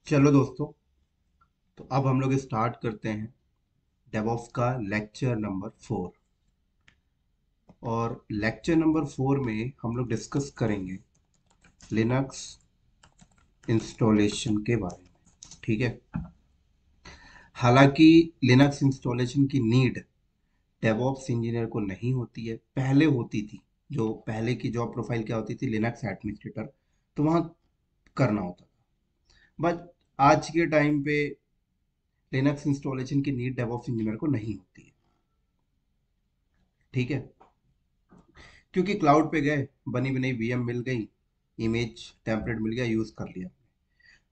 चलो दोस्तों, तो अब हम लोग स्टार्ट करते हैं डेवऑप्स का लेक्चर नंबर 4। और लेक्चर नंबर 4 में हम लोग डिस्कस करेंगे लिनक्स इंस्टॉलेशन के बारे में। ठीक है। हालांकि लिनक्स इंस्टॉलेशन की नीड डेवऑप्स इंजीनियर को नहीं होती है, पहले होती थी। जो पहले की जॉब प्रोफाइल क्या होती थी, लिनक्स एडमिनिस्ट्रेटर, तो वहाँ करना होता था। बट आज के टाइम पे लिनक्स इंस्टॉलेशन की नीड डेवऑप्स इंजीनियर को नहीं होती है। ठीक है। क्योंकि क्लाउड पे गए, बनी बनाई वीएम मिल गई, इमेज टेम्पलेट मिल गया, यूज कर लिया।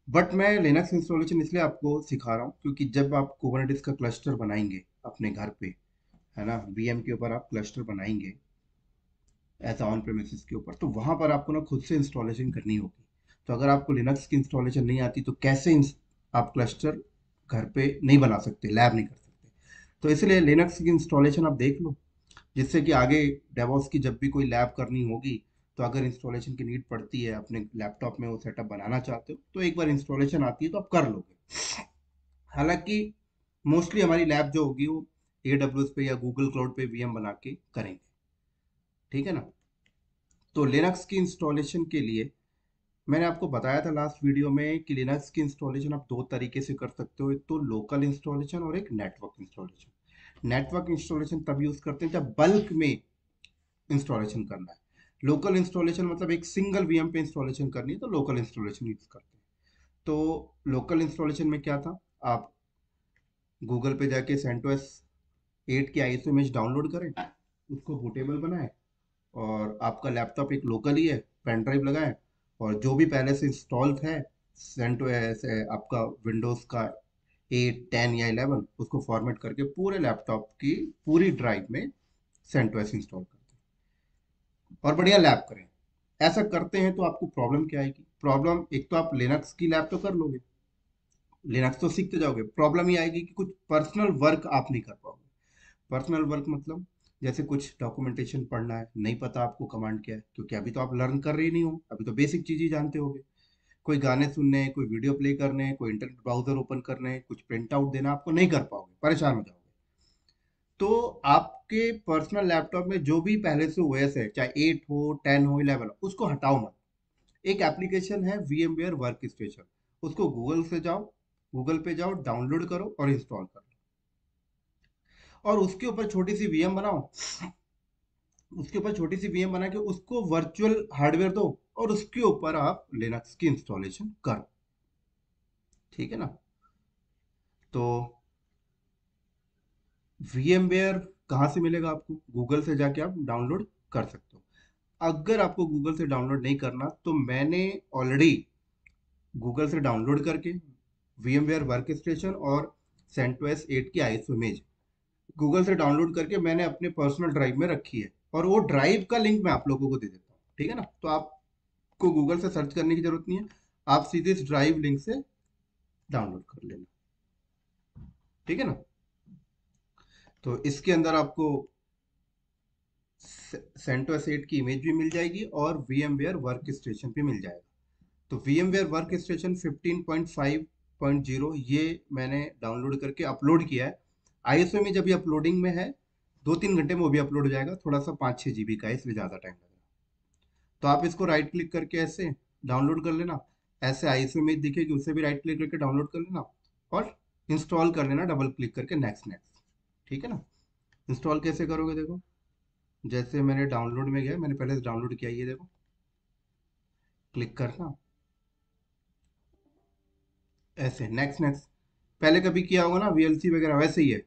बट मैं लिनक्स इंस्टॉलेशन इसलिए आपको सिखा रहा हूँ क्योंकि जब आप कुबरनेटिस का क्लस्टर बनाएंगे अपने घर पे, है ना, वीएम के ऊपर आप क्लस्टर बनाएंगे एज ऑन प्रेमिसेस के ऊपर, तो वहां पर आपको ना खुद से इंस्टॉलेशन करनी होगी। तो अगर आपको लिनक्स की इंस्टॉलेशन नहीं आती तो कैसे आप क्लस्टर घर पे नहीं बना सकते, लैब नहीं कर सकते। तो इसलिए लिनक्स की इंस्टॉलेशन आप देख लो, जिससे कि आगे डेवॉप्स की जब भी कोई लैब करनी होगी, तो अगर इंस्टॉलेशन की नीड पड़ती है, अपने लैपटॉप में वो सेटअप बनाना चाहते हो, तो एक बार इंस्टॉलेशन आती है तो आप कर लोगे। हालांकि मोस्टली हमारी लैब जो होगी वो AWS पे या गूगल क्लाउड पे वीएम बना के करेंगे। ठीक है ना। तो लिनक्स की इंस्टॉलेशन के लिए मैंने आपको बताया था लास्ट वीडियो में कि लिनक्स की इंस्टॉलेशन आप दो तरीके से कर सकते हो, एक तो लोकल इंस्टॉलेशन और एक नेटवर्क इंस्टॉलेशन। नेटवर्क इंस्टॉलेशन तब यूज करते हैं जब बल्क में इंस्टॉलेशन करना है। लोकल इंस्टॉलेशन मतलब एक सिंगल वीएम पे इंस्टॉलेशन करनी है, तो लोकल इंस्टॉलेशन यूज करते हैं। तो लोकल इंस्टॉलेशन में क्या था, आप गूगल पे जाके CentOS 8 की आईएसओ इमेज डाउनलोड करें, उसको बूटेबल बनाएं, और आपका लैपटॉप एक लोकल ही है, पेन ड्राइव लगाएं, और जो भी पहले से इंस्टॉल है CentOS आपका विंडोज का 8 10 या 11, उसको फॉर्मेट करके पूरे लैपटॉप की पूरी ड्राइव में CentOS इंस्टॉल कर दें और बढ़िया लैब करें। ऐसा करते हैं तो आपको प्रॉब्लम क्या आएगी? प्रॉब्लम, एक तो आप लिनक्स की लैब तो कर लोगे, लिनक्स तो सीखते जाओगे, प्रॉब्लम ये आएगी कि कुछ पर्सनल वर्क आप नहीं कर पाओगे। पर्सनल वर्क मतलब जैसे कुछ डॉक्यूमेंटेशन पढ़ना है, नहीं पता आपको कमांड क्या है, क्योंकि अभी तो आप लर्न कर रहे नहीं हो, अभी तो बेसिक चीज ही जानते होगे। कोई गाने सुनने हैं, कोई वीडियो प्ले करने हैं, कोई इंटरनेट ब्राउजर ओपन करने हैं, कुछ प्रिंट आउट देना, आपको नहीं कर पाओगे, परेशान हो जाओगे। तो आपके पर्सनल लैपटॉप में जो भी पहले से ओएस है, चाहे 8 हो 10 हो 11 हो, उसको हटाओ मत। एक एप्लीकेशन है VMware वर्क स्टेशन, उसको गूगल से जाओ, गूगल पे जाओ, डाउनलोड करो और इंस्टॉल करो, और उसके ऊपर छोटी सी वीएम बनाओ। उसके ऊपर छोटी सी वीएम बना के उसको वर्चुअल हार्डवेयर दो, और उसके ऊपर आप लिनक्स की इंस्टॉलेशन करो। ठीक है ना। तो VMware कहाँ से मिलेगा आपको? गूगल से जाके आप डाउनलोड कर सकते हो। अगर आपको गूगल से डाउनलोड नहीं करना, तो मैंने ऑलरेडी गूगल से डाउनलोड करके VMware वर्क स्टेशन और CentOS 8 की आईएसओ इमेज गूगल से डाउनलोड करके मैंने अपने पर्सनल ड्राइव में रखी है, और वो ड्राइव का लिंक मैं आप लोगों को दे देता हूँ। ठीक है ना। तो आपको गूगल से सर्च करने की जरूरत नहीं है, आप सीधे इस ड्राइव लिंक से डाउनलोड कर लेना। ठीक है ना। तो इसके अंदर आपको CentOS 8 की इमेज भी मिल जाएगी और VMware वर्क स्टेशन भी मिल जाएगा। तो VMware वर्क स्टेशन 15.5.0 ये मैंने डाउनलोड करके अपलोड किया है। आईएसओ में जब ये अपलोडिंग में है, 2-3 घंटे में वो भी अपलोड हो जाएगा, थोड़ा सा 5-6 GB का है, इसलिए ज़्यादा टाइम लगेगा। तो आप इसको राइट क्लिक करके ऐसे डाउनलोड कर लेना, ऐसे आईएसओ इमेज दिखेगी, उसे भी राइट क्लिक करके डाउनलोड कर लेना, और इंस्टॉल कर लेना डबल क्लिक करके, नेक्स्ट नेक्स्ट। ठीक है ना। इंस्टॉल कैसे करोगे देखो, जैसे मैंने डाउनलोड में गया, मैंने पहले से डाउनलोड किया, ये देखो, क्लिक करना, ऐसे नेक्स्ट नेक्स्ट। पहले कभी किया होगा ना VLC वगैरह, वैसे ही है।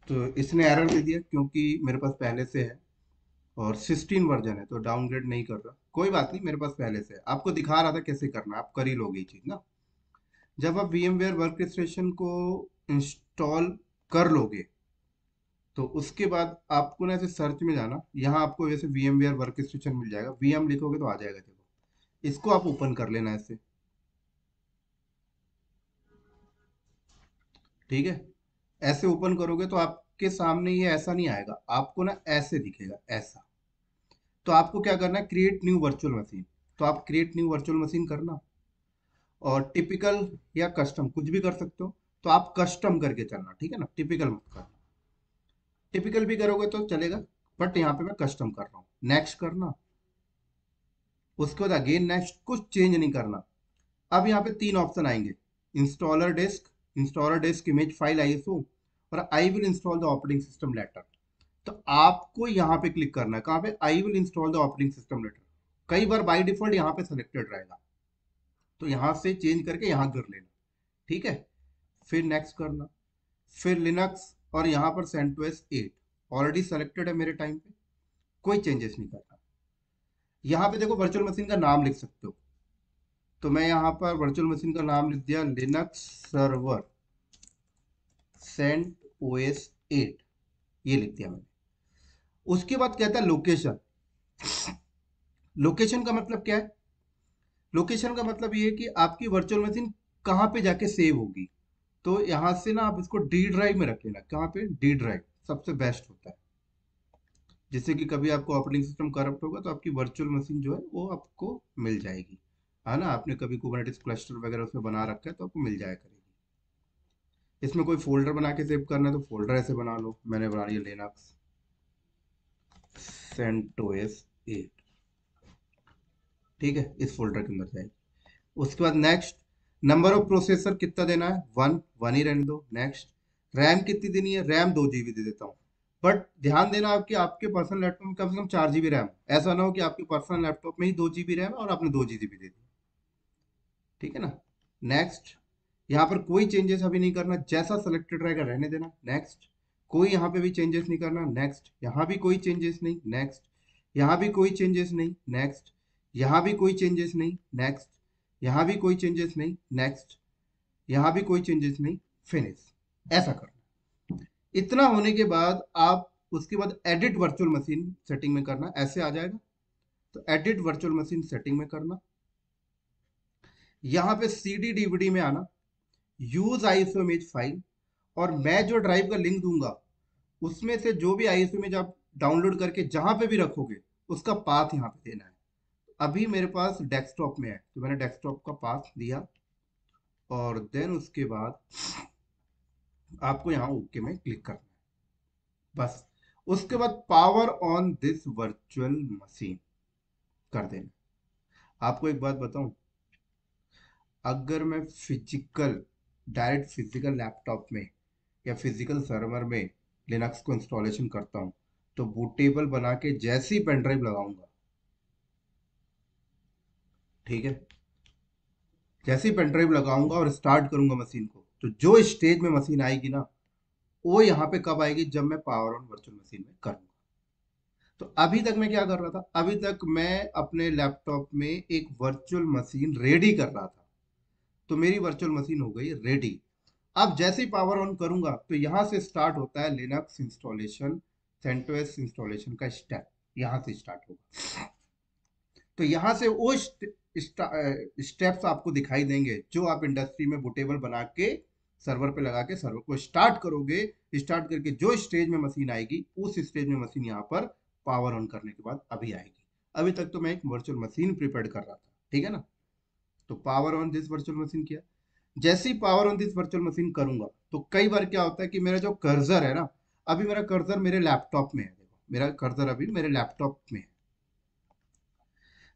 तो इसने एरर दे दिया क्योंकि मेरे पास पहले से है, और 16 वर्जन है, तो डाउनग्रेड नहीं कर रहा। कोई बात नहीं, मेरे पास पहले से है, आपको दिखा रहा था कैसे करना, आप कर ही लोगे ये चीज ना। जब आप VMware वर्क स्टेशन को इंस्टॉल कर लोगे, तो उसके बाद आपको ना ऐसे सर्च में जाना, यहाँ आपको जैसे VMware वर्क स्टेशन मिल जाएगा, VM लिखोगे तो आ जाएगा, देखो, इसको आप ओपन कर लेना ऐसे। ठीक है। ऐसे ओपन करोगे तो आपके सामने ये ऐसा नहीं आएगा, आपको ना ऐसे दिखेगा ऐसा। तो आपको क्या करना है, क्रिएट न्यू वर्चुअल मशीन। तो आप क्रिएट न्यू वर्चुअल मशीन करना, और टिपिकल या कस्टम कुछ भी कर सकते हो। तो आप कस्टम करके चलना, ठीक है ना, टिपिकल मत करना। टिपिकल भी करोगे तो चलेगा, बट यहाँ पे मैं कस्टम कर रहा हूँ। नेक्स्ट करना, उसके बाद अगेन नेक्स्ट, कुछ चेंज नहीं करना। अब यहाँ पे तीन ऑप्शन आएंगे, installer disk image file ISO, और I will install the operating system later. तो आपको यहाँ पे क्लिक करना है, कहाँ पे, I will install the operating system later. कई बार बाय डिफॉल्ट यहाँ पे सेलेक्टेड रहेगा, तो यहाँ से चेंज करके यहाँ कर लेना, ठीक है। फिर नेक्स्ट करना, फिर लिनक्स, और यहाँ पर सेंटोस 8 ऑलरेडी सेलेक्टेड है मेरे टाइम पे, कोई चेंजेस नहीं करना। यहाँ पे देखो वर्चुअल मशीन का नाम लिख सकते हो, तो मैं यहाँ पर वर्चुअल मशीन का नाम लिख दिया लिनक्स सर्वर सेंट ओएस 8, ये लिख दिया मैंने। उसके बाद कहता है लोकेशन। लोकेशन का मतलब क्या है, लोकेशन का मतलब ये है कि आपकी वर्चुअल मशीन कहाँ पे जाके सेव होगी। तो यहाँ से ना आप इसको डी ड्राइव में रख लेना, कहाँ पे, डी ड्राइव सबसे बेस्ट होता है। जिससे कि कभी आपको ऑपरेटिंग सिस्टम करप्ट होगा तो आपकी वर्चुअल मशीन जो है वो आपको मिल जाएगी, है ना। आपने कभी कुबरनेटिस क्लस्टर वगैरह उसमें बना रखा है तो आपको मिल जाया करेगी। इसमें कोई फोल्डर बना के सेव करना है तो फोल्डर ऐसे बना लो, मैंने बना लिया लिनक्स सेंटोस 8, ठीक है, इस फोल्डर के अंदर जाएगी। उसके बाद नेक्स्ट, नंबर ऑफ प्रोसेसर कितना देना है, वन, वन ही रहने दो। नेक्स्ट, रैम कितनी देनी है, रैम 2 GB दे देता हूँ। बट ध्यान देना आपके आपके पर्सनल लैपटॉप में कम से कम 4 GB रैम, ऐसा ना हो कि आपके पर्सनल लैपटॉप में ही 2 GB रैम है और आपने 2 GB दे दी, ठीक है ना। नेक्स्ट, यहाँ पर कोई चेंजेस अभी नहीं करना, जैसा सेलेक्टेड रहेगा रहने देना। नेक्स्ट, कोई यहाँ पे भी चेंजेस नहीं करना। नेक्स्ट, यहाँ भी कोई चेंजेस नहीं। नेक्स्ट, यहाँ भी कोई चेंजेस नहीं। नेक्स्ट, यहाँ भी कोई चेंजेस नहीं। नेक्स्ट, यहाँ भी कोई चेंजेस नहीं। नेक्स्ट, यहाँ भी कोई चेंजेस नहीं। फिनिश, ऐसा करना। इतना होने के बाद आप उसके बाद एडिट वर्चुअल मशीन सेटिंग में करना, ऐसे आ जाएगा। तो एडिट वर्चुअल मशीन सेटिंग में करना, यहाँ पे सीडी डीवीडी में आना, यूज आईएसओ इमेज फाइल, और मैं जो ड्राइव का लिंक दूंगा उसमें से जो भी आईएसओ इमेज आप डाउनलोड करके जहां पे भी रखोगे उसका पाथ यहाँ पे देना है। अभी मेरे पास डेस्कटॉप में है तो मैंने डेस्कटॉप का पाथ दिया, और देन उसके बाद आपको यहाँ ओके में क्लिक करना है, बस। उसके बाद power on this virtual machine कर देना। आपको एक बात बताऊं, अगर मैं फिजिकल, डायरेक्ट फिजिकल लैपटॉप में या फिजिकल सर्वर में लिनक्स को इंस्टॉलेशन करता हूं, तो बूटेबल बना के जैसी पेन ड्राइव लगाऊंगा, ठीक है, जैसी पेन ड्राइव लगाऊंगा और स्टार्ट करूंगा मशीन को, तो जो स्टेज में मशीन आएगी ना, वो यहाँ पे कब आएगी, जब मैं पावर ऑन वर्चुअल मशीन में करूंगा। तो अभी तक मैं क्या कर रहा था, अभी तक मैं अपने लैपटॉप में एक वर्चुअल मशीन रेडी कर रहा था, तो मेरी वर्चुअल मशीन हो गई रेडी। अब जैसे ही पावर ऑन करूंगा तो यहाँ से स्टार्ट होता है लिनक्स इंस्टॉलेशन, सेंटोस इंस्टॉलेशन का स्टेप, यहाँ से स्टार्ट होगा। तो यहाँ से वो स्टेप्स आपको दिखाई देंगे जो आप इंडस्ट्री में बूटेबल बना के सर्वर पे लगा के सर्वर को स्टार्ट करोगे। स्टार्ट करके जो स्टेज में मशीन आएगी उस स्टेज में मशीन यहाँ पर पावर ऑन करने के बाद अभी आएगी। अभी तक तो मैं एक वर्चुअल मशीन प्रिपेयर कर रहा था, ठीक है ना। तो power on this virtual machine किया, जैसे ही power on this virtual machine करूंगा तो कई बार क्या होता है कि मेरा जो कर्सर है ना, अभी मेरा कर्सर मेरे लैपटॉप में है, देखो मेरा कर्सर अभी मेरे लैपटॉप में है।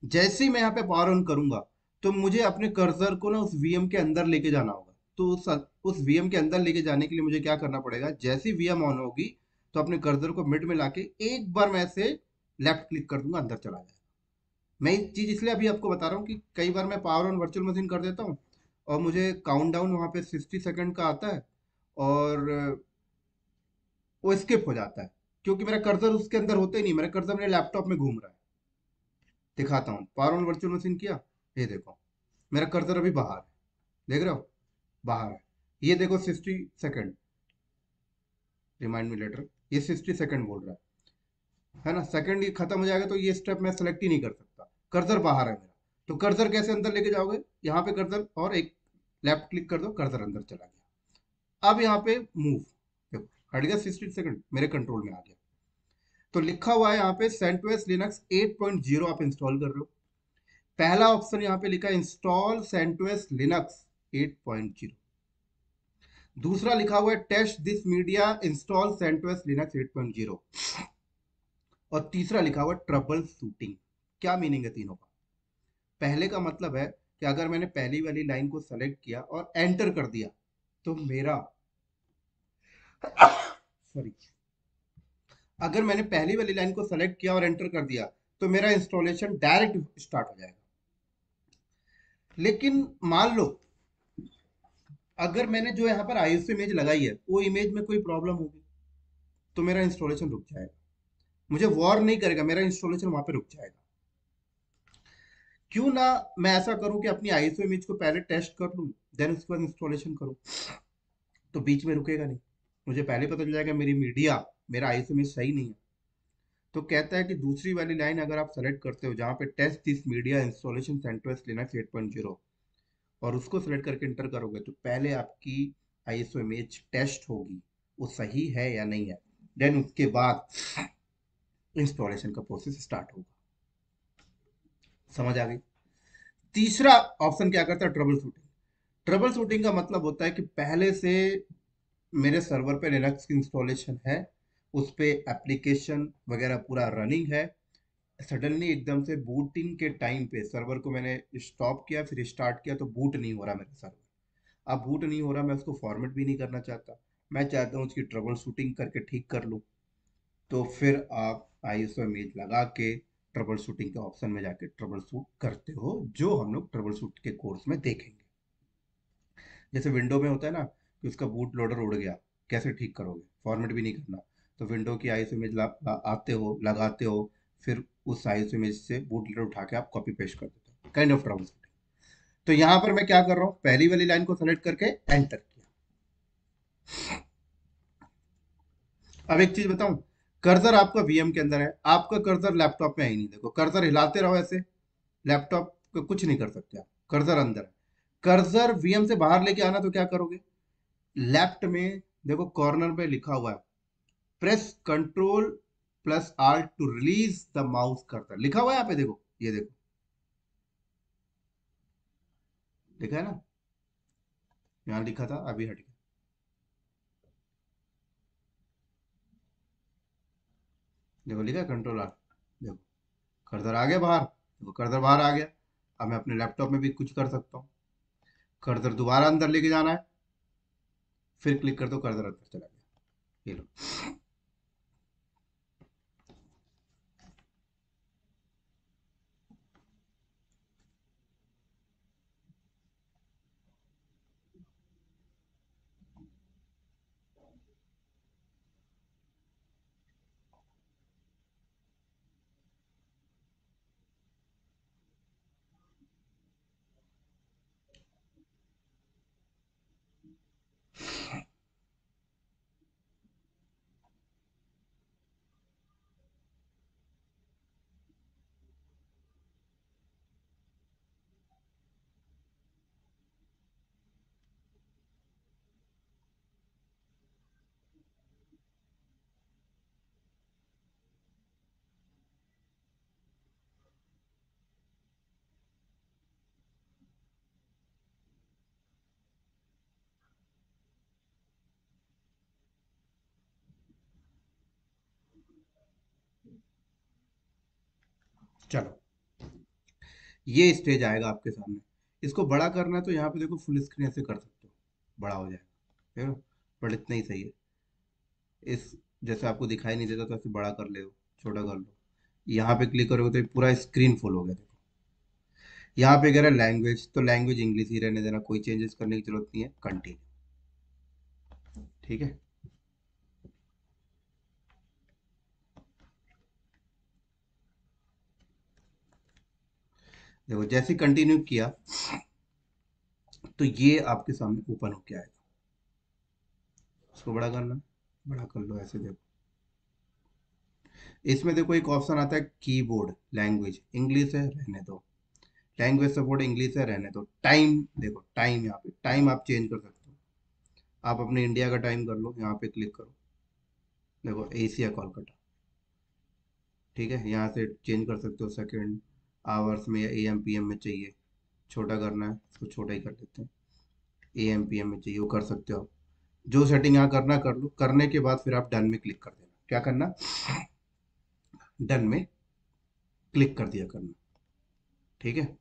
जैसे ही मैं यहाँ पे पावर ऑन करूंगा तो मुझे अपने कर्सर को ना उस वीएम के अंदर लेके जाना होगा। तो उस वीएम के अंदर लेके जाने के लिए मुझे क्या करना पड़ेगा, जैसी वीएम ऑन होगी तो अपने कर्सर को मिड में लाके एक बार मैं ऐसे लेफ्ट क्लिक कर दूंगा, अंदर चला जाएगा। मैं ये चीज इसलिए अभी आपको बता रहा हूँ कि कई बार मैं पावर ऑन वर्चुअल मशीन कर देता हूँ और मुझे काउंट डाउन वहां पे 60 सेकंड का आता है, और वो स्किप हो जाता है क्योंकि मेरा कर्सर उसके अंदर होता ही नहीं, मेरा कर्सर मेरे लैपटॉप में घूम रहा है। दिखाता हूँ, पावर ऑन वर्चुअल मशीन किया, ये देखो मेरा कर्सर अभी बाहर है, देख रहे हो, बाहर है। ये देखो 60 सेकंड, रिमाइंड मी लेटर, ये 60 सेकंड बोल रहा है ना। सेकंड ये खत्म हो जाएगा तो ये स्टेप मैं सेलेक्ट ही नहीं कर सकता, कर्सर बाहर है मेरा। तो कर्सर कैसे अंदर लेके जाओगे, यहाँ पे कर्सर और एक लेफ्ट क्लिक कर दो, कर्सर अंदर चला गया। अब यहाँ पे मूव, देखो हट गया 60 सेकंड, मेरे कंट्रोल में आ गया। तो लिखा हुआ है यहाँ पे सेंटोस लिनक्स 8.0 आप इंस्टॉल कर रहे हो। पहला ऑप्शन यहाँ पे लिखा है इंस्टॉल सेंटोस लिनक्स 8.0। दूसरा लिखा हुआ है test this media install CentOS Linux 8.0। और तीसरा लिखा हुआ है ट्रबल शूटिंग। क्या मीनिंग है तीनों का? पहले का मतलब है कि अगर मैंने पहली वाली लाइन को सेलेक्ट किया और एंटर कर दिया तो मेरा सॉरी, अगर मैंने पहली वाली लाइन को सेलेक्ट किया और एंटर कर दिया तो मेरा इंस्टॉलेशन डायरेक्ट स्टार्ट हो जाएगा। लेकिन मान लो अगर मैंने जो यहाँ पर आईएसओ इमेज लगाई है वो इमेज में कोई प्रॉब्लम होगी तो मेरा इंस्टॉलेशन रुक जाएगा। मुझे वॉर नहीं करेगा, मेरा इंस्टॉलेशन वहां पे रुक जाएगा। क्यों ना मैं ऐसा करूं कि अपनी आईएसओ इमेज को पहले टेस्ट कर लूं, देन उसके बाद इंस्टॉलेशन करूं, तो बीच में रुकेगा नहीं। मुझे पहले पता चल जाएगा मेरी मीडिया, मेरा आईएसओ इमेज सही नहीं है। तो कहता है कि दूसरी वाली लाइन अगर आप सेलेक्ट करते हो जहां पे test this media installation CentOS Linux 8.0 और उसको सेलेक्ट करके इंटर करोगे तो पहले आपकी आईएसओ इमेज टेस्ट होगी वो सही है या नहीं है, देन उसके बाद इंस्टॉलेशन का प्रोसेस स्टार्ट होगा। समझ आ गई? तीसरा ऑप्शन क्या करता है? Trouble shooting. ट्रबल शूटिंग का मतलब होता है कि पहले से मेरे सर्वर पे लिनक्स की इंस्टॉलेशन है, उस पे एप्लीकेशन वगैरह पूरा रनिंग है। सडनली एकदम से बूटिंग के टाइम पे सर्वर को मैंने स्टॉप किया फिर स्टार्ट किया तो बूट नहीं हो रहा मेरा सर्वर। अब बूट नहीं हो रहा, मैं उसको फॉर्मेट भी नहीं करना चाहता, मैं चाहता हूँ उसकी ट्रबल शूटिंग करके ठीक कर लूँ। तो फिर आप आईएसओ इमेज लगा के ट्रबल शूटिंग के ऑप्शन में जाके ट्रबल शूट करते हो, जो हम लोग ट्रबल शूट के कोर्स में देखेंगे। जैसे विंडो में होता है ना कि उसका बूट लोडर उड़ गया, कैसे ठीक करोगे? फॉर्मेट भी नहीं करना, तो विंडो की आईएसओ इमेज आते हो लगाते हो, फिर उस आईएसओ इमेज से बूट लोडर उठा के आप कॉपी पेस्ट कर देते हो, काइंड ऑफ ट्रबल शूटिंग। तो यहाँ पर मैं क्या कर रहा हूँ, पहली वाली लाइन को सेलेक्ट करके एंटर किया। अब एक चीज बताऊं, कर्सर आपका वीएम के अंदर है, आपका कर्सर लैपटॉप में है ही नहीं। देखो कर्सर हिलाते रहो ऐसे, लैपटॉप को कुछ नहीं कर सकते आप, कर्सर अंदर है। कर्सर वीएम से बाहर लेके आना तो क्या करोगे? लेफ्ट में देखो कॉर्नर पे लिखा हुआ है press control plus alt to release the mouse cursor, लिखा हुआ है यहाँ पे, देखो ये देखो, लिखा है ना, यहाँ लिखा था अभी हट गया। देखो लिखा है कंट्रोल आल्ट, देखो कर्सर आ गया बाहर, देखो कर्सर बाहर आ गया। अब मैं अपने लैपटॉप में भी कुछ कर सकता हूँ। कर्सर दोबारा अंदर लेके जाना है, फिर क्लिक कर दो, कर्सर अंदर चला गया। ये लो। चलो ये स्टेज आएगा आपके सामने, इसको बड़ा करना है तो यहाँ पे देखो फुल स्क्रीन ऐसे कर सकते हो, बड़ा हो जाएगा, देखो, बट इतना ही सही है। इस जैसे आपको दिखाई नहीं देता तो ऐसे बड़ा कर ले, छोटा कर लो। यहाँ पे क्लिक करोगे तो ये पूरा स्क्रीन फुल हो गया, देखो। यहाँ पे कह रहा है लैंग्वेज, तो लैंग्वेज इंग्लिश ही रहने देना, कोई चेंजेस करने की जरूरत नहीं है, कंटिन्यू। ठीक है। देखो जैसे कंटिन्यू किया तो ये आपके सामने ओपन होके आएगा। इसको बड़ा करना, बड़ा कर लो ऐसे, देखो इसमें देखो एक ऑप्शन आता है कीबोर्ड लैंग्वेज, इंग्लिश है रहने दो, लैंग्वेज सपोर्ट इंग्लिश है रहने दो, टाइम देखो टाइम, यहाँ पे टाइम आप चेंज कर सकते हो। आप अपने इंडिया का टाइम कर लो, यहाँ पे क्लिक करो, देखो एशिया कोलकाता, ठीक है। यहाँ से चेंज कर सकते हो सेकेंड, आवर्स में या AM PM में चाहिए, छोटा करना है इसको छोटा ही कर देते हैं, AM PM में चाहिए वो कर सकते हो आप। जो सेटिंग यहाँ करना कर लो, करने के बाद फिर आप डन में क्लिक कर देना। क्या करना, डन में क्लिक कर दिया करना, ठीक है।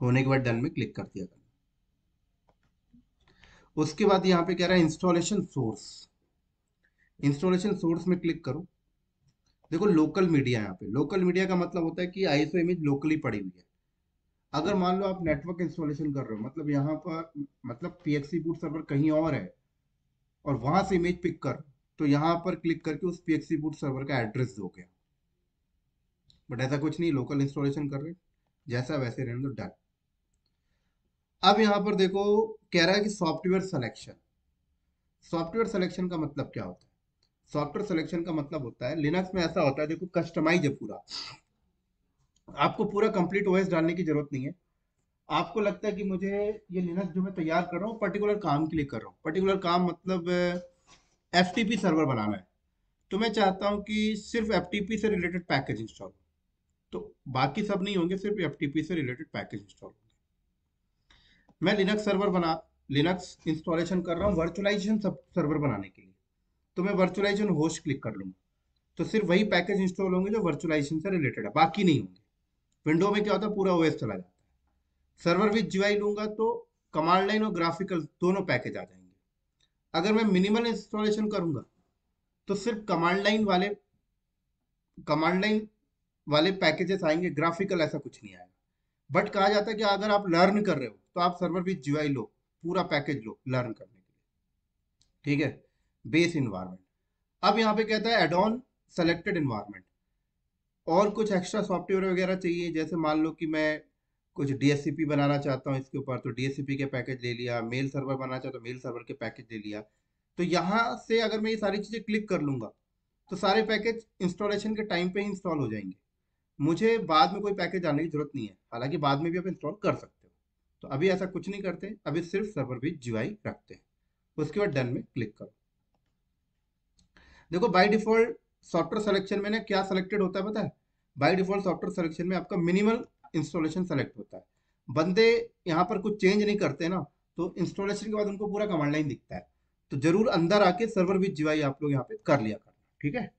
होने के बाद डन में क्लिक कर दिया करना। उसके बाद यहाँ पे कह रहा है इंस्टॉलेशन सोर्स, इंस्टॉलेशन सोर्स में क्लिक करो। देखो लोकल मीडिया, यहाँ पे लोकल मीडिया का मतलब होता है कि आईएसओ इमेज लोकली पड़ी हुई है। अगर मान लो आप नेटवर्क इंस्टॉलेशन कर रहे हो, मतलब यहाँ पर मतलब पीएक्सी बूट सर्वर कहीं और है और वहां से इमेज पिक कर, तो यहाँ पर क्लिक करके उस पीएक्सी बूट सर्वर का एड्रेस दोगे। बट ऐसा कुछ नहीं, लोकल इंस्टॉलेशन कर रहे, जैसा वैसे रहने दो, डन। अब यहाँ पर देखो कह रहा है कि सॉफ्टवेयर सिलेक्शन, सॉफ्टवेयर सिलेक्शन का मतलब क्या होता है? सॉफ्टवेयर सिलेक्शन का मतलब होता है, लिनक्स में ऐसा होता है, देखो कस्टमाइज है पूरा, आपको पूरा कंप्लीट ओएस डालने की जरूरत नहीं है। आपको लगता है कि मुझे ये लिनक्स जो मैं तैयार कर रहा हूँ पर्टिकुलर काम के लिए कर रहा हूँ, पर्टिकुलर काम मतलब एफटीपी सर्वर बनाना है, तो मैं चाहता हूँ कि सिर्फ एफटीपी से रिलेटेड पैकेज इंस्टॉल हो, तो बाकी सब नहीं होंगे, सिर्फ एफटीपी से रिलेटेड पैकेज इंस्टॉल होंगे। मैं लिनक्स सर्वर बना, लिनक्स इंस्टॉलेशन कर रहा हूँ वर्चुअलाइजेशन सर्वर बनाने के लिए, तो मैं वर्चुअलाइजेशन होस्ट क्लिक कर लूंगा, तो सिर्फ वही पैकेज इंस्टॉल होंगे जो वर्चुअलाइजेशन से रिलेटेड है, बाकी नहीं होंगे। विंडो में क्या होता है, पूरा ओएस चला जाता है। सर्वर विद जीयूआई लूंगा तो कमांड लाइन और ग्राफिकल दोनों पैकेज आ जाएंगे। अगर मैं मिनिमल इंस्टॉलेशन करूंगा तो सिर्फ कमांड लाइन वाले पैकेजेस आएंगे, ग्राफिकल ऐसा कुछ नहीं आएगा। बट कहा जाता है कि अगर आप लर्न कर रहे हो तो आप सर्वर विद जीयूआई लो, पूरा पैकेज लो लर्न करने के लिए, ठीक है। Base environment. अब यहाँ पे कहता है एड ऑन सेलेक्टेड इन्वायरमेंट, और कुछ एक्स्ट्रा सॉफ्टवेयर वगैरह चाहिए, जैसे मान लो कि मैं कुछ डीएससीपी बनाना चाहता हूँ इसके ऊपर, तो डीएससीपी के पैकेज ले लिया, मेल सर्वर बनाना चाहता हूँ मेल सर्वर के पैकेज ले लिया। तो यहाँ से अगर मैं ये सारी चीज़ें क्लिक कर लूंगा तो सारे पैकेज इंस्टॉलेशन के टाइम पे ही इंस्टॉल हो जाएंगे, मुझे बाद में कोई पैकेज आने की जरूरत नहीं है, हालांकि बाद में भी आप इंस्टॉल कर सकते हो। तो अभी ऐसा कुछ नहीं करते, अभी सिर्फ सर्वर भी जीयूआई रखते हैं। उसके बाद डन में क्लिक करो। देखो बाय डिफॉल्ट सॉफ्टवेयर सिलेक्शन में ना क्या सिलेक्टेड होता है पता है? बाय डिफॉल्ट सॉफ्टवेयर सिलेक्शन में आपका मिनिमल इंस्टॉलेशन सेलेक्ट होता है। बंदे यहाँ पर कुछ चेंज नहीं करते ना, तो इंस्टॉलेशन के बाद उनको पूरा कमांड लाइन दिखता है। तो जरूर अंदर आके सर्वर विद जीयूआई आप लोग यहाँ पे कर लिया करना, ठीक है।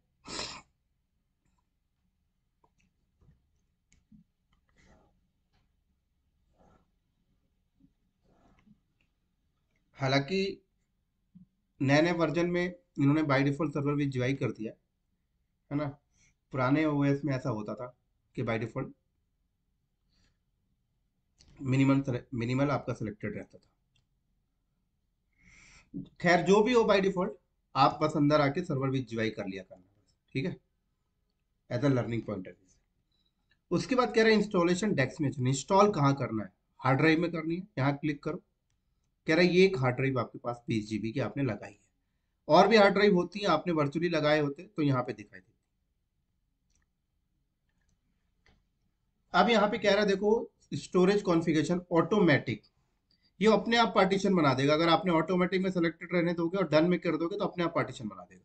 हालांकि नए नए वर्जन में इन्होंने by default server with GUI कर दिया है ना। पुराने ओएस में ऐसा होता था कि बाय डिफॉल्ट मिनिमल आपका सिलेक्टेड रहता था। खैर जो भी हो बाय डिफॉल्ट, आप बस अंदर आके सर्वर विद जीयूआई कर लिया करना बस, ठीक है, as a learning point of view. उसके बाद कह रहा है इंस्टॉलेशन डेस्टिनेशन, इंस्टॉल कहाँ करना है? हार्ड ड्राइव में करनी है, यहाँ क्लिक करो। कह रहा है ये एक हार्ड ड्राइव आपके पास 20 GB की आपने लगाई है, और भी हार्ड ड्राइव होती हैं आपने वर्चुअली लगाए होते तो यहाँ पे दिखाई देती। अब यहाँ पे कह रहा है देखो स्टोरेज कॉन्फ़िगरेशन ऑटोमेटिक, ये अपने आप पार्टीशन बना देगा, अगर आपने ऑटोमेटिक में सेलेक्टेड रहने दोगे और डन में कर दोगे तो अपने आप पार्टीशन बना देगा,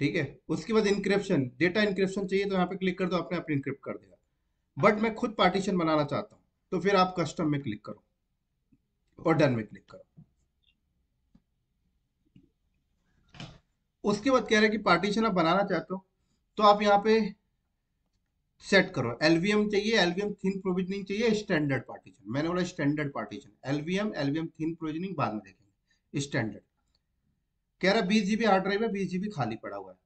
ठीक है। उसके बाद इंक्रिप्शन, डेटा इंक्रिप्शन चाहिए तो यहाँ पे क्लिक कर दो, अपने आप इंक्रिप्ट कर देगा। बट मैं खुद पार्टीशन बनाना चाहता हूँ तो फिर आप कस्टम में क्लिक करो और डन में क्लिक करो। उसके बाद कह रहे हैं कि पार्टीशन आप बनाना चाहते हो तो आप यहाँ पे सेट करो, एलवीएम चाहिए, एलवीएम थिन प्रोविजनिंग चाहिए, स्टैंडर्ड पार्टीशन, मैंने बोला standard partition, LVM thin provisioning बाद में देखेंगे, स्टैंडर्ड। कह रहा है 20 GB हार्ड ड्राइव है, 20 GB खाली पड़ा हुआ है,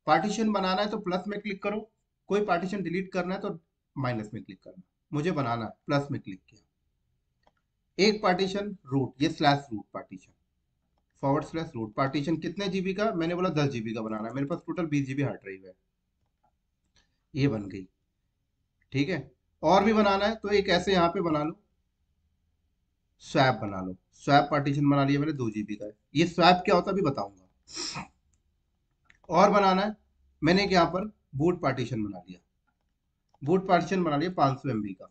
पार्टीशन बनाना है तो प्लस में क्लिक करो, कोई पार्टीशन डिलीट करना है तो माइनस में क्लिक करना। मुझे बनाना है, प्लस में क्लिक किया। एक पार्टीशन रूट, ये slash root partition, forward slash root partition कितने जीबी का, मैंने बोला 10 GB का बनाना है, मेरे पास टोटल 20 GB हार्ड ड्राइव है, ये बन गई, ठीक है। और भी बनाना है तो एक ऐसे यहाँ पे बना लो, स्वैप बना लो, स्वैप पार्टीशन बना लिया मैंने, 2 GB का है। ये स्वैप क्या होता है अभी बताऊंगा। और बनाना है, मैंने एक यहाँ पर बूट पार्टीशन बना लिया, बूट पार्टीशन बना लिया 500 MB का।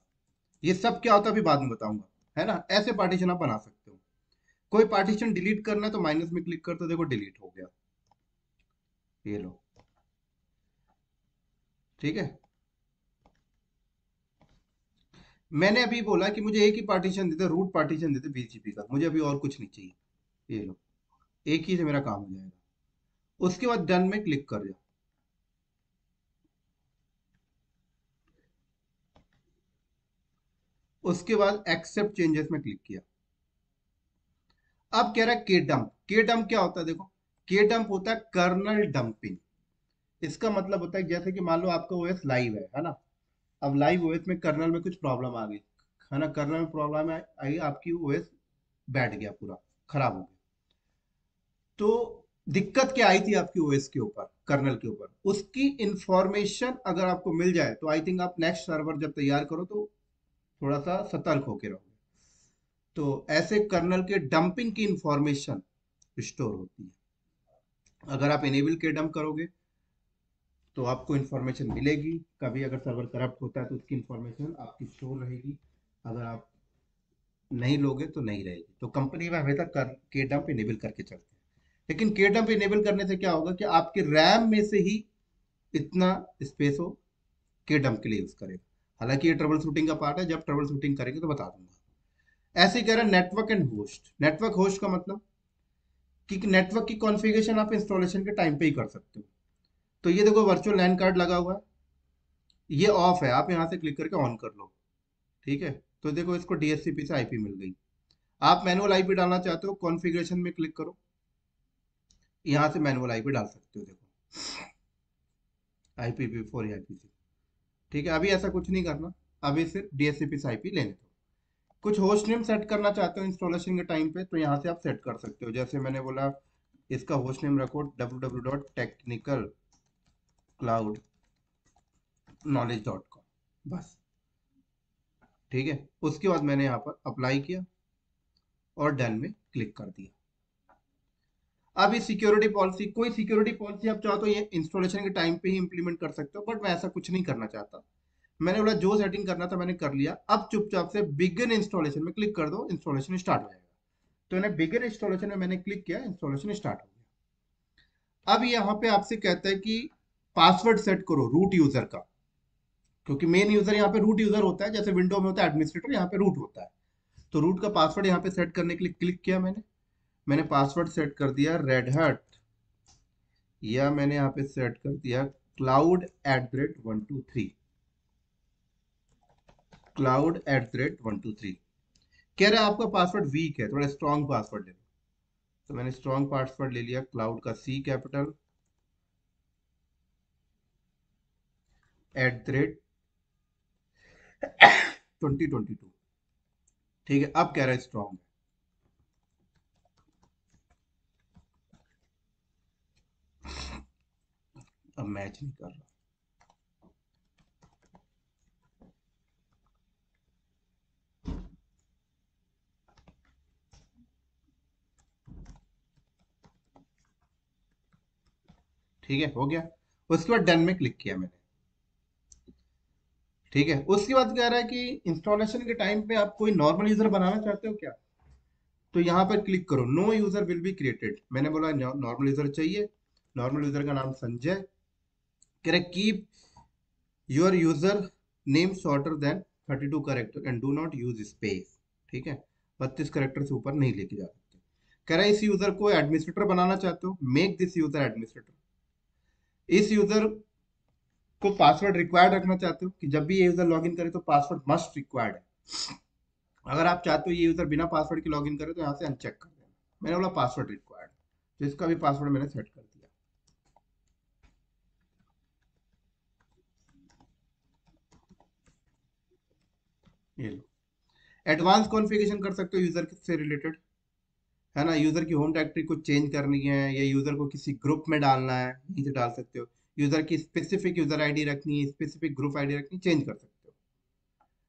ये सब क्या होता है अभी बाद में बताऊंगा, है ना। ऐसे पार्टीशन आप बना सकते हो। कोई पार्टीशन डिलीट करना है तो माइनस में क्लिक कर दो, देखो डिलीट हो गया, ये लो, ठीक है। मैंने अभी बोला कि मुझे एक ही पार्टीशन देते, रूट पार्टीशन देते 20 GB का, मुझे अभी और कुछ नहीं चाहिए, ये लो, एक ही से मेरा काम हो जाएगा। उसके बाद डन में क्लिक कर जाओ, उसके बाद एक्सेप्ट चेंजेस में क्लिक किया। अब कह रहा है के डंप, के डंप क्या होता है, देखो के डंप होता है कर्नल डंपिंग। इसका मतलब होता है जैसे कि मान लो आपका ओएस लाइव है ना, अब लाइव ओएस में कर्नल में कुछ प्रॉब्लम आ गई, है ना, कर्नल में प्रॉब्लम आई, आपकी ओएस बैठ गया, पूरा खराब हो गया। तो दिक्कत क्या आई थी आपकी ओएस के ऊपर, कर्नल के ऊपर, उसकी इंफॉर्मेशन अगर आपको मिल जाए तो आई थिंक आप नेक्स्ट सर्वर जब तैयार करो तो थोड़ा सा सतर्क होके रहो। तो ऐसे कर्नल के डंपिंग की इंफॉर्मेशन स्टोर होती है। अगर आप इनेबल के डंप करोगे तो आपको इंफॉर्मेशन मिलेगी, कभी अगर सर्वर करप्ट होता है तो उसकी इंफॉर्मेशन आपकी स्टोर रहेगी, अगर आप नहीं लोगे तो नहीं रहेगी। तो कंपनी में हमेशा के डंप इनेबल करके चलते हैं। लेकिन के डंप इनेबल करने से क्या होगा कि आपके रैम में से ही इतना स्पेस हो के डंप के लिए यूज करेगा। हालांकि ये ट्रबल शूटिंग का पार्ट है, जब ट्रबल शूटिंग करेंगे तो बता दूंगा। ऐसे ही कह रहा है network and host. Network host का मतलब कि नेटवर्क की कॉन्फ़िगरेशन आप इंस्टॉलेशन के टाइम पे ही कर सकते हो। तो ये देखो वर्चुअल लैन कार्ड लगा हुआ है, ये ऑफ है, आप यहाँ से क्लिक करके ऑन कर लो, ठीक है। तो देखो इसको डीएचसीपी से आईपी मिल गई। आप मैनुअल आईपी डालना चाहते हो, कॉन्फ़िगरेशन में क्लिक करो, यहाँ से मैनुअल आईपी डाल सकते हो, देखो IPv4 या IPC, ठीक है। अभी ऐसा कुछ नहीं करना, अभी सिर्फ डीएचसीपी से आईपी लेने दो। कुछ होस्ट नेम सेट करना चाहते हो इंस्टॉलेशन के टाइम पे तो यहाँ से आप सेट कर सकते हो, जैसे मैंने बोला इसका होस्ट नेम रखो www.technicalcloudknowledge.com, बस, ठीक है। उसके बाद मैंने यहाँ पर अप्लाई किया और डन में क्लिक कर दिया। अब ये सिक्योरिटी पॉलिसी, कोई सिक्योरिटी पॉलिसी आप चाहो तो ये इंस्टॉलेशन के टाइम पे ही इंप्लीमेंट कर सकते हो, बट मैं ऐसा कुछ नहीं करना चाहता। मैंने बोला जो सेटिंग करना था मैंने कर लिया, अब चुपचाप से बिगिन इंस्टॉलेशन में क्लिक कर दो, इंस्टॉलेशन स्टार्ट हो जाएगा। तो मैंने बिगिन इंस्टॉलेशन में मैंने क्लिक किया, इंस्टॉलेशन स्टार्ट हो गया। अब यहाँ पे आपसे कहता है कि पासवर्ड सेट करो रूट यूजर का, क्योंकि मेन यूजर यहाँ पे रूट यूजर होता है, जैसे विंडो में होता है एडमिनिस्ट्रेटर, यहाँ पे रूट होता है। तो रूट का पासवर्ड यहाँ पे सेट करने के लिए क्लिक किया मैंने, पासवर्ड सेट कर दिया रेड हैट, या मैंने यहाँ पे सेट कर दिया cloud@123, cloud@123। कह रहा है आपका पासवर्ड वीक है, थोड़ा स्ट्रॉन्ग पासवर्ड ले लो। तो मैंने स्ट्रॉन्ग पासवर्ड ले लिया, क्लाउड का C कैपिटल @2022, ठीक है। अब कह रहा है स्ट्रॉन्ग, अब मैच नहीं कर रहा, ठीक है, हो गया। उसके बाद डन में क्लिक किया मैंने, ठीक है। उसके बाद कह रहा है कि इंस्टॉलेशन के टाइम पे आप कोई नॉर्मल यूजर बनाना चाहते हो क्या, तो यहाँ पर क्लिक करो, no user will be created. मैंने बोला नॉर्मल यूजर चाहिए, नॉर्मल यूजर का नाम संजय। कह रहे keep your user name shorter than 32 character and do not use space, ठीक है। 32 कैरेक्टर से ऊपर नहीं लेके जा सकते। कह रहा है इस यूजर को एडमिनिस्ट्रेटर बनाना चाहते हो, मेक दिस यूजर एडमिनिस्ट्रेटर। इस यूजर को पासवर्ड रिक्वायर्ड रखना चाहते हो कि जब भी ये यूजर लॉगिन करे तो पासवर्ड मस्ट रिक्वायर्ड है। अगर आप चाहते हो ये यूजर बिना पासवर्ड के लॉगिन करे तो यहाँ से अनचेक कर देना। मैंने बोला पासवर्ड रिक्वायर्ड, तो इसका भी पासवर्ड मैंने सेट कर दिया, ये लो। एडवांस कॉन्फ़िगरेशन कर सकते हो यूजर से रिलेटेड, है ना। यूजर की होम डायरेक्टरी को चेंज करनी है या यूजर को किसी ग्रुप में डालना है, यहीं से डाल सकते हो। यूजर की स्पेसिफिक यूजर आईडी रखनी है, स्पेसिफिक ग्रुप आईडी रखनी, चेंज कर सकते हो।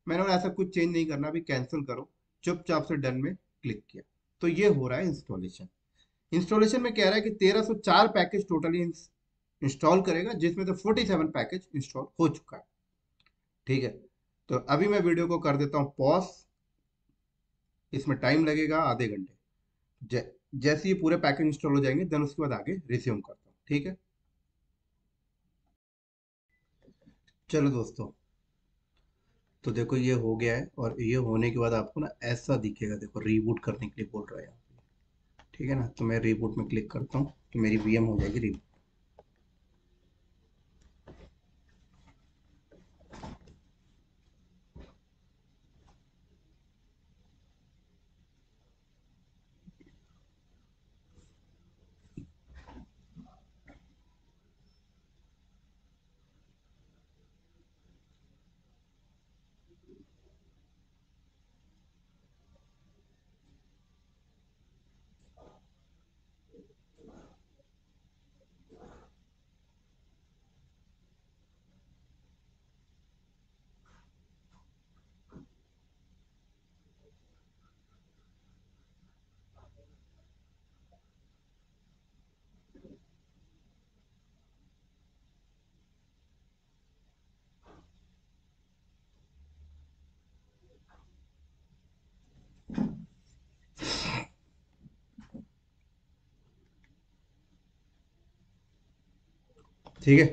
मैंने बोला ऐसा कुछ चेंज नहीं करना, अभी कैंसिल करो, चुपचाप से डन में क्लिक किया। तो ये हो रहा है इंस्टॉलेशन। इंस्टॉलेशन में कह रहा है कि 1304 पैकेज टोटली इंस्टॉल करेगा, जिसमें से 47 पैकेज इंस्टॉल हो चुका है, ठीक है। तो अभी मैं वीडियो को कर देता हूँ पॉज, इसमें टाइम लगेगा आधे घंटे। जै, जैसे ये पूरे पैकेज इंस्टॉल हो जाएंगे देन उसके बाद आगे रिज्यूम करता हूँ, ठीक है। चलो दोस्तों, तो देखो ये हो गया है, और ये होने के बाद आपको ना ऐसा दिखेगा, देखो रीबूट करने के लिए बोल रहा है यहाँ पे, ठीक है ना। तो मैं रीबूट में क्लिक करता हूँ तो मेरी वीएम हो जाएगी रीबूट। ठीक है,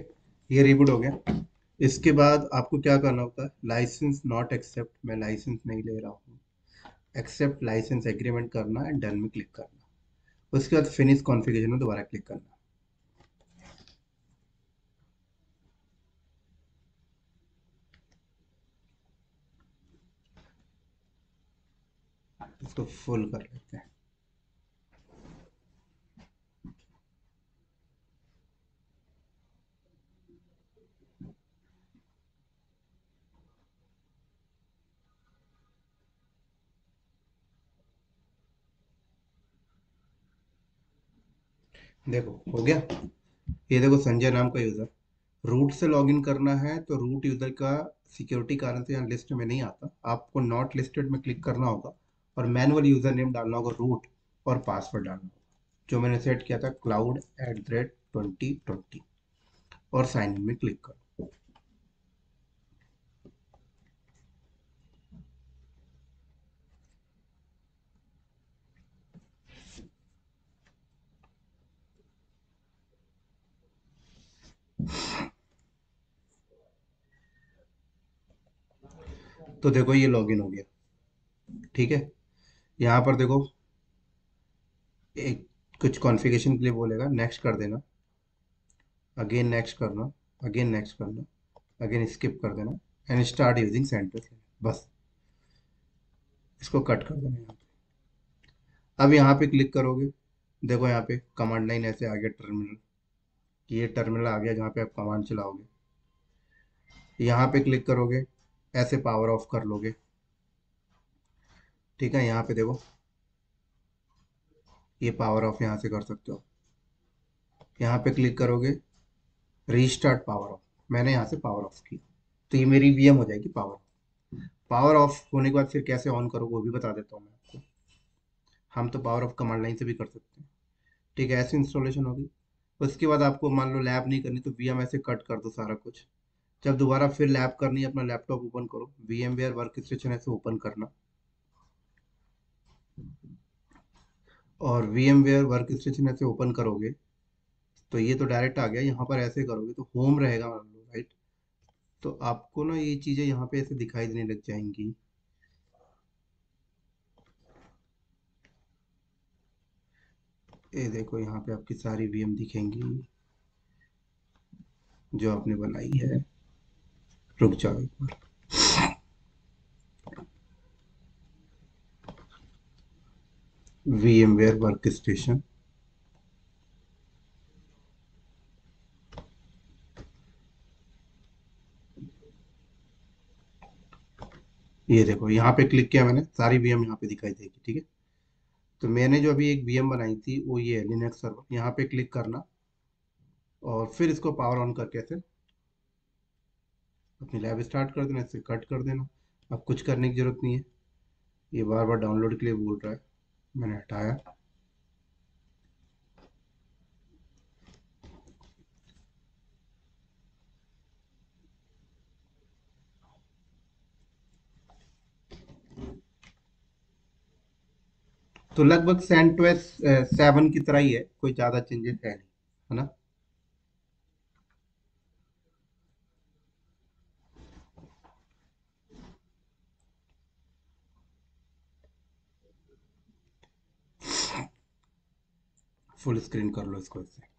ये रीबूट हो गया। इसके बाद आपको क्या करना होता है, लाइसेंस नॉट एक्सेप्ट, मैं लाइसेंस नहीं ले रहा हूँ, एक्सेप्ट लाइसेंस एग्रीमेंट करना एंड डन में क्लिक करना। उसके बाद फिनिश कॉन्फ़िगरेशन में दोबारा क्लिक करना। इसको फुल कर लेते हैं। देखो हो गया। ये देखो संजय नाम का यूजर, रूट से लॉगिन करना है तो रूट यूजर का सिक्योरिटी कारण से यहाँ लिस्ट में नहीं आता, आपको नॉट लिस्टेड में क्लिक करना होगा और मैनुअल यूजर नेम डालना होगा रूट, और पासवर्ड डालना होगा जो मैंने सेट किया था cloud@2020, और साइन इन में क्लिक करो। तो देखो ये लॉगिन हो गया, ठीक है। यहाँ पर देखो एक कुछ कॉन्फ़िगरेशन के लिए बोलेगा, नेक्स्ट कर देना, अगेन नेक्स्ट करना, अगेन नेक्स्ट करना, अगेन स्किप कर देना, एंड स्टार्ट यूजिंग सेंटेंस। बस इसको कट कर देना यहाँ पे। अब यहाँ पे क्लिक करोगे, देखो यहाँ पे कमांड लाइन ऐसे आ गया टर्मिनल, ये टर्मिनल आ गया जहाँ पे आप कमांड चलाओगे। यहाँ पे क्लिक करोगे, ऐसे पावर ऑफ कर लोगे, ठीक है। यहाँ पे देखो ये पावर ऑफ यहाँ से कर सकते हो। यहाँ पे क्लिक करोगे, रीस्टार्ट पावर ऑफ, मैंने यहाँ से पावर ऑफ किया तो ये मेरी वीएम हो जाएगी पावर ऑफ। पावर ऑफ होने के बाद फिर कैसे ऑन करो वो भी बता देता हूँ मैं आपको। हम तो पावर ऑफ कमांड लाइन से भी कर सकते हैं, ठीक है। ऐसी इंस्टॉलेशन होगी। उसके बाद आपको मान लो लैब नहीं करनी तो वीएम ऐसे कट कर दो सारा कुछ। जब दोबारा फिर लैब करनी है, अपना लैपटॉप ओपन करो, VMware वर्क स्टेशन ऐसे ओपन करना, और VMware वर्क स्टेशन ऐसे ओपन करोगे तो ये तो डायरेक्ट आ गया। यहाँ पर ऐसे करोगे तो होम रहेगा मान लो, राइट। तो आपको ना ये चीज़ें यहाँ पे ऐसे दिखाई देने लग जाएंगी। ये देखो यहाँ पे आपकी सारी वीएम दिखेंगी जो आपने बनाई है। रुक जाओ एक बार, VMware वर्क स्टेशन, ये देखो यहाँ पे क्लिक किया मैंने, सारी वीएम यहाँ पे दिखाई देगी, ठीक है। तो मैंने जो अभी एक वीएम बनाई थी वो ये है लिनक्स सर्वर, यहाँ पे क्लिक करना और फिर इसको पावर ऑन करके ऐसे अपनी लैब स्टार्ट कर देना, इसे कट कर देना। अब कुछ करने की जरूरत नहीं है, ये बार बार डाउनलोड के लिए बोल रहा है, मैंने हटाया। तो लगभग सेंटोस 7 की तरह ही है, कोई ज़्यादा चेंजेस है नहीं, है ना। फुल स्क्रीन कर लो इसको इससे।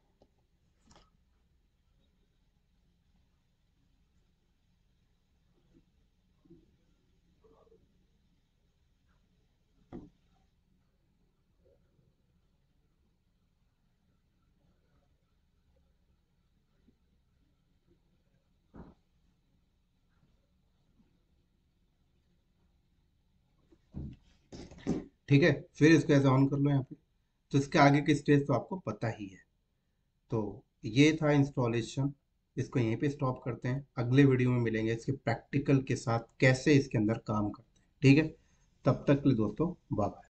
ठीक है, फिर इसको ऐसे ऑन कर लो यहाँ पे। तो इसके आगे की स्टेज तो आपको पता ही है। तो ये था इंस्टॉलेशन। इसको यहीं पे स्टॉप करते हैं, अगले वीडियो में मिलेंगे इसके प्रैक्टिकल के साथ कैसे इसके अंदर काम करते हैं। ठीक है, तब तक के लिए दोस्तों बाय बाय।